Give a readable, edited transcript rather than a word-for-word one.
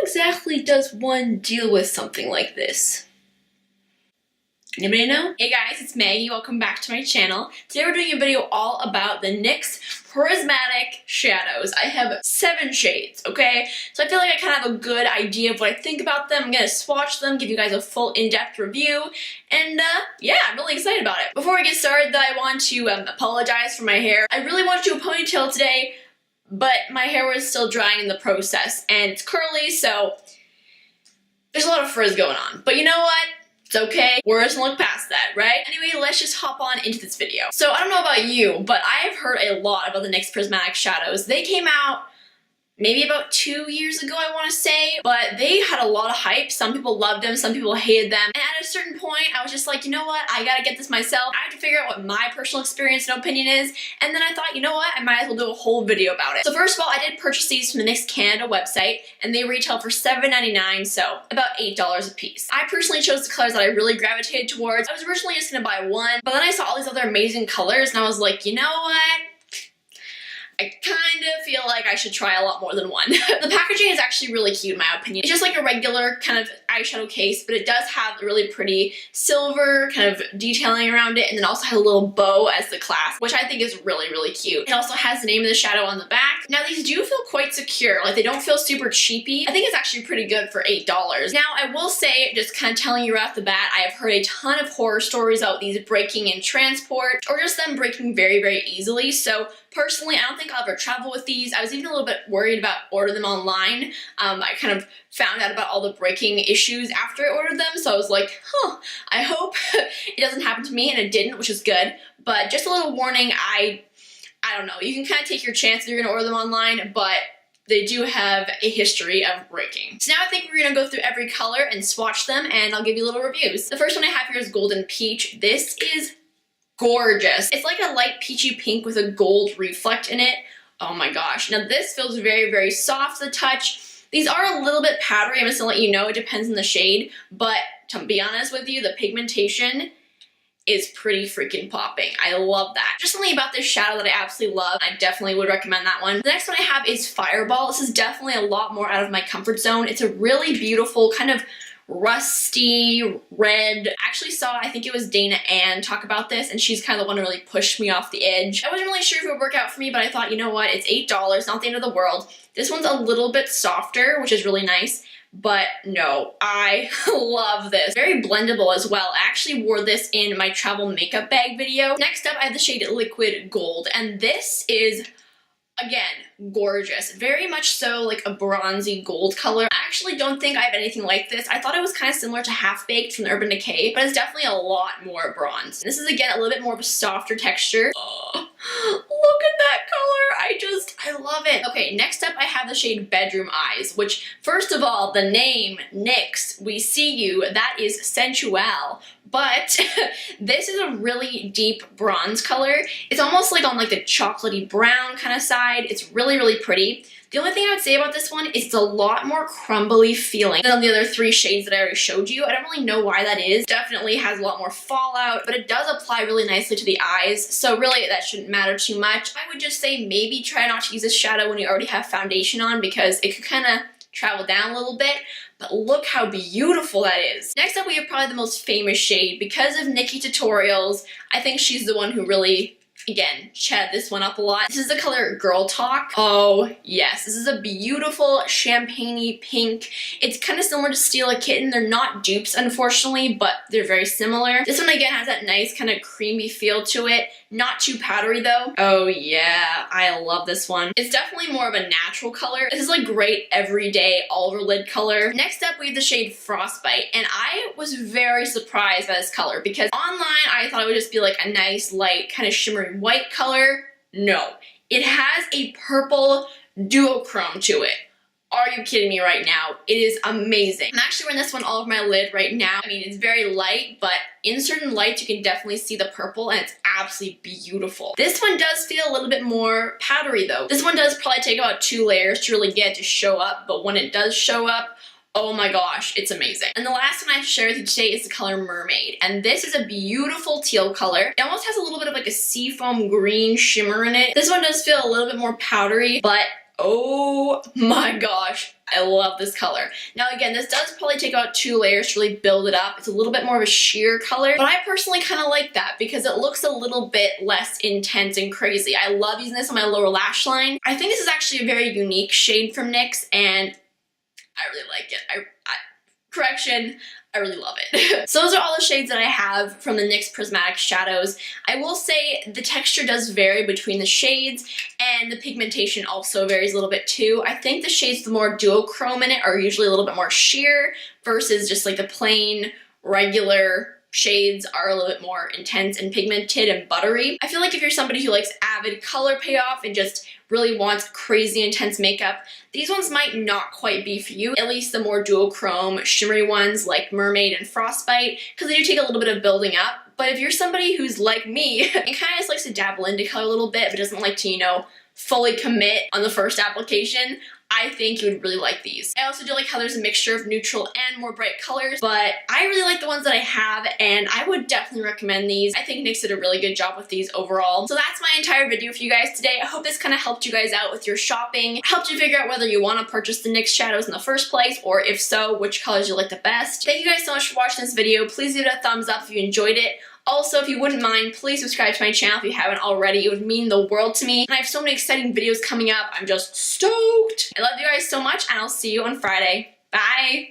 exactly does one deal with something like this? Anybody know? Hey guys, it's Maggie. Welcome back to my channel. Today we're doing a video all about the NYX Prismatic shadows. I have 7 shades, okay? So I feel like I kind of have a good idea of what I think about them. I'm gonna swatch them, give you guys a full in-depth review, and yeah, I'm really excited about it. Before we get started though, I want to apologize for my hair. I really wanted to do a ponytail today, but my hair was still drying in the process, and it's curly, so there's a lot of frizz going on. But you know what? It's okay. We're just gonna look past that, right? Anyway, let's just hop on into this video. So I don't know about you, but I have heard a lot about the NYX Prismatic shadows. They came out maybe about 2 years ago, I want to say, but they had a lot of hype. Some people loved them, some people hated them, and at a certain point, I was just like, you know what, I gotta get this myself. I have to figure out what my personal experience and opinion is, and then I thought, you know what, I might as well do a whole video about it. So first of all, I did purchase these from the NYX Canada website, and they retail for $7.99, so about $8 a piece. I personally chose the colors that I really gravitated towards. I was originally just gonna buy one, but then I saw all these other amazing colors, and I was like, you know what? I kind of feel like I should try a lot more than one. The packaging is actually really cute in my opinion. It's just like a regular kind of eyeshadow case, but it does have a really pretty silver kind of detailing around it, and then also has a little bow as the clasp, which I think is really, really cute. It also has the name of the shadow on the back. Now these do feel quite secure, like they don't feel super cheapy. I think it's actually pretty good for $8. Now I will say, just kind of telling you right off the bat, I have heard a ton of horror stories about these breaking in transport, or just them breaking very, very easily. So personally, I don't think I'll ever travel with these. I was even a little bit worried about ordering them online. I kind of found out about all the breaking issues after I ordered them, so I was like, huh, I hope it doesn't happen to me, and it didn't, which is good. But just a little warning, I don't know, you can kind of take your chance if you're gonna order them online, but they do have a history of breaking. So now I think we're gonna go through every color and swatch them, and I'll give you little reviews. The first one I have here is Golden Peach. This is gorgeous. It's like a light peachy pink with a gold reflect in it. Oh my gosh. Now this feels very, very soft to the touch. These are a little bit powdery. I'm just gonna let you know, it depends on the shade, but to be honest with you, the pigmentation is pretty freaking popping. I love that. Just something about this shadow that I absolutely love. I definitely would recommend that one. The next one I have is Fireball. This is definitely a lot more out of my comfort zone. It's a really beautiful kind of rusty red. I actually saw, I think it was Dana Ann talk about this, and she's kind of the one who really pushed me off the edge. I wasn't really sure if it would work out for me, but I thought, you know what, it's $8, not the end of the world. This one's a little bit softer, which is really nice, but no, I love this. Very blendable as well. I actually wore this in my travel makeup bag video. Next up, I have the shade Liquid Gold, and this is, again, gorgeous. Very much so like a bronzy gold color. I actually don't think I have anything like this. I thought it was kind of similar to Half Baked from the Urban Decay, but it's definitely a lot more bronze. This is, again, a little bit more of a softer texture. Oh, look at that color. I love it. Okay, next up I have the shade Bedroom Eyes, which, first of all, the name NYX, we see you, that is sensual. But this is a really deep bronze color. It's almost like on like the chocolatey brown kind of side. It's really, really pretty. The only thing I would say about this one is it's a lot more crumbly feeling than the other 3 shades that I already showed you. I don't really know why that is. Definitely has a lot more fallout, but it does apply really nicely to the eyes, so really that shouldn't matter too much. I would just say maybe try not to use this shadow when you already have foundation on, because it could kind of travel down a little bit. But look how beautiful that is. Next up, we have probably the most famous shade. Because of Nikki Tutorials, I think she's the one who really, again, chatted this one up a lot. This is the color Girl Talk. Oh yes, this is a beautiful champagne-y pink. It's kind of similar to Steal a Kitten. They're not dupes, unfortunately, but they're very similar. This one, again, has that nice kind of creamy feel to it. Not too powdery though. Oh yeah, I love this one. It's definitely more of a natural color. This is like great everyday all over lid color. Next up, we have the shade Frostbite, and I was very surprised by this color because online I thought it would just be like a nice light kind of shimmery white color. No, it has a purple duochrome to it. Are you kidding me right now? It is amazing. I'm actually wearing this one all over my lid right now. I mean, it's very light, but in certain lights you can definitely see the purple, and it's absolutely beautiful. This one does feel a little bit more powdery though. This one does probably take about 2 layers to really get it to show up, but when it does show up, oh my gosh, it's amazing. And the last one I have to share with you today is the color Mermaid. And this is a beautiful teal color. It almost has a little bit of like a seafoam green shimmer in it. This one does feel a little bit more powdery, but oh my gosh, I love this color. Now again, this does probably take about 2 layers to really build it up. It's a little bit more of a sheer color, but I personally kind of like that because it looks a little bit less intense and crazy. I love using this on my lower lash line. I think this is actually a very unique shade from NYX, and I really like it. Correction, I really love it. So those are all the shades that I have from the NYX Prismatic shadows. I will say the texture does vary between the shades, and the pigmentation also varies a little bit too. I think the shades with the more duochrome in it are usually a little bit more sheer versus just like the plain regular shades are a little bit more intense and pigmented and buttery. I feel like if you're somebody who likes avid color payoff and just really wants crazy intense makeup, these ones might not quite be for you, at least the more duochrome shimmery ones like Mermaid and Frostbite, because they do take a little bit of building up. But if you're somebody who's like me and kind of just likes to dabble into color a little bit but doesn't like to, you know, fully commit on the first application, I think you would really like these. I also do like how there's a mixture of neutral and more bright colors, but I really like the ones that I have, and I would definitely recommend these. I think NYX did a really good job with these overall. So that's my entire video for you guys today. I hope this kind of helped you guys out with your shopping, helped you figure out whether you want to purchase the NYX shadows in the first place, or if so, which colors you like the best. Thank you guys so much for watching this video. Please give it a thumbs up if you enjoyed it. Also, if you wouldn't mind, please subscribe to my channel if you haven't already. It would mean the world to me. And I have so many exciting videos coming up. I'm just stoked. I love you guys so much, and I'll see you on Friday. Bye!